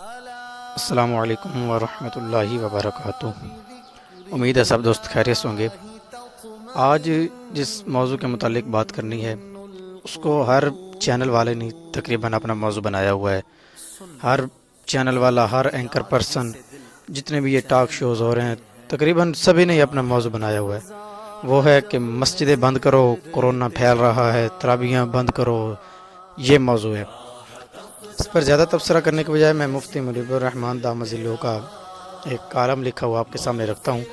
السلام علیکم ورحمۃ اللہ وبرکاتہ۔ امید ہے سب دوست خیریت سے ہوں گے۔ آج جس موضوع کے متعلق بات کرنی ہے اس کو ہر چینل والے نے تقریباً اپنا موضوع بنایا ہوا ہے۔ ہر چینل والا، ہر اینکر پرسن، جتنے بھی یہ ٹاک شوز ہو رہے ہیں تقریباً سبھی نے اپنا موضوع بنایا ہوا ہے۔ وہ ہے کہ مسجدیں بند کرو، کورونا پھیل رہا ہے، تراویحیں بند کرو، یہ موضوع ہے۔ اس پر زیادہ تبصرہ کرنے کے بجائے میں مفتی منیبرحمان ذلو کا ایک کالم لکھا ہوا آپ کے سامنے رکھتا ہوں،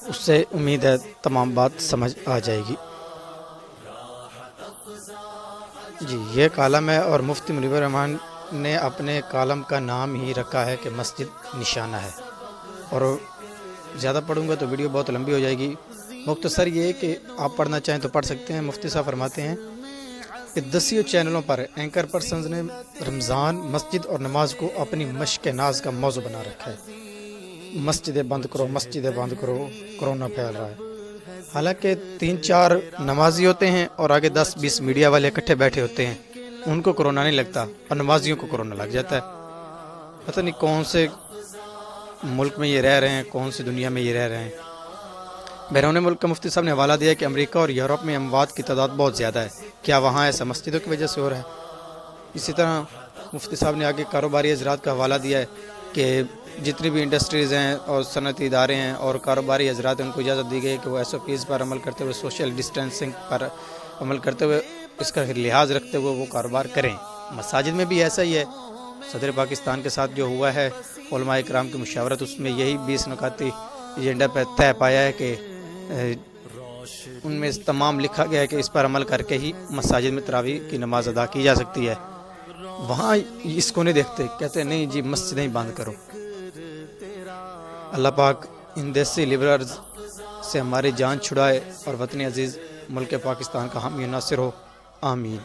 اس سے امید ہے تمام بات سمجھ آ جائے گی۔ جی، یہ کالم ہے اور مفتی منیبرحمان نے اپنے کالم کا نام ہی رکھا ہے کہ مسجد نشانہ ہے، اور زیادہ پڑھوں گا تو ویڈیو بہت لمبی ہو جائے گی۔ مختصر یہ کہ آپ پڑھنا چاہیں تو پڑھ سکتے ہیں۔ مفتی صاحب فرماتے ہیں کہ 10 چینلوں پر اینکر پرسنز نے رمضان، مسجد اور نماز کو اپنی مشق ناز کا موضوع بنا رکھا ہے۔ مسجدیں بند کرو، مسجدیں بند کرو، کرونا پھیل رہا ہے۔ حالانکہ 3-4 نمازی ہوتے ہیں اور آگے 10-20 میڈیا والے اکٹھے بیٹھے ہوتے ہیں، ان کو کرونا نہیں لگتا اور نمازیوں کو کرونا لگ جاتا ہے۔ پتہ نہیں کون سے ملک میں یہ رہ رہے ہیں، کون سی دنیا میں یہ رہ رہے ہیں۔ بیرون ملک کا مفتی صاحب نے حوالہ دیا کہ امریکہ اور یورپ میں اموات کی تعداد بہت زیادہ ہے، کیا وہاں ایسا مسجدوں کی وجہ سے ہو رہا ہے؟ اسی طرح مفتی صاحب نے آگے کاروباری حضرات کا حوالہ دیا ہے کہ جتنی بھی انڈسٹریز ہیں اور صنعتی ادارے ہیں اور کاروباری حضرات ہیں، ان کو اجازت دی گئی ہے کہ وہ SOPs پر عمل کرتے ہوئے، سوشل ڈسٹینسنگ پر عمل کرتے ہوئے، اس کا لحاظ رکھتے ہوئے وہ کاروبار کریں۔ مساجد میں بھی ایسا ہی ہے۔ صدر پاکستان کے ساتھ جو ہوا ہے علماء اکرام کی مشاورت، اس میں یہی 20 نکاتی ایجنڈا پہ طے پایا ہے کہ ان میں تمام لکھا گیا ہے کہ اس پر عمل کر کے ہی مساجد میں تراویح کی نماز ادا کی جا سکتی ہے۔ وہاں اس کو نہیں دیکھتے، کہتے ہیں نہیں جی مسجدیں بند کرو۔ اللہ پاک ان دیسی لبرلز سے ہماری جان چھڑائے اور وطن عزیز ملک پاکستان کا حامی و ناصر ہو، آمین۔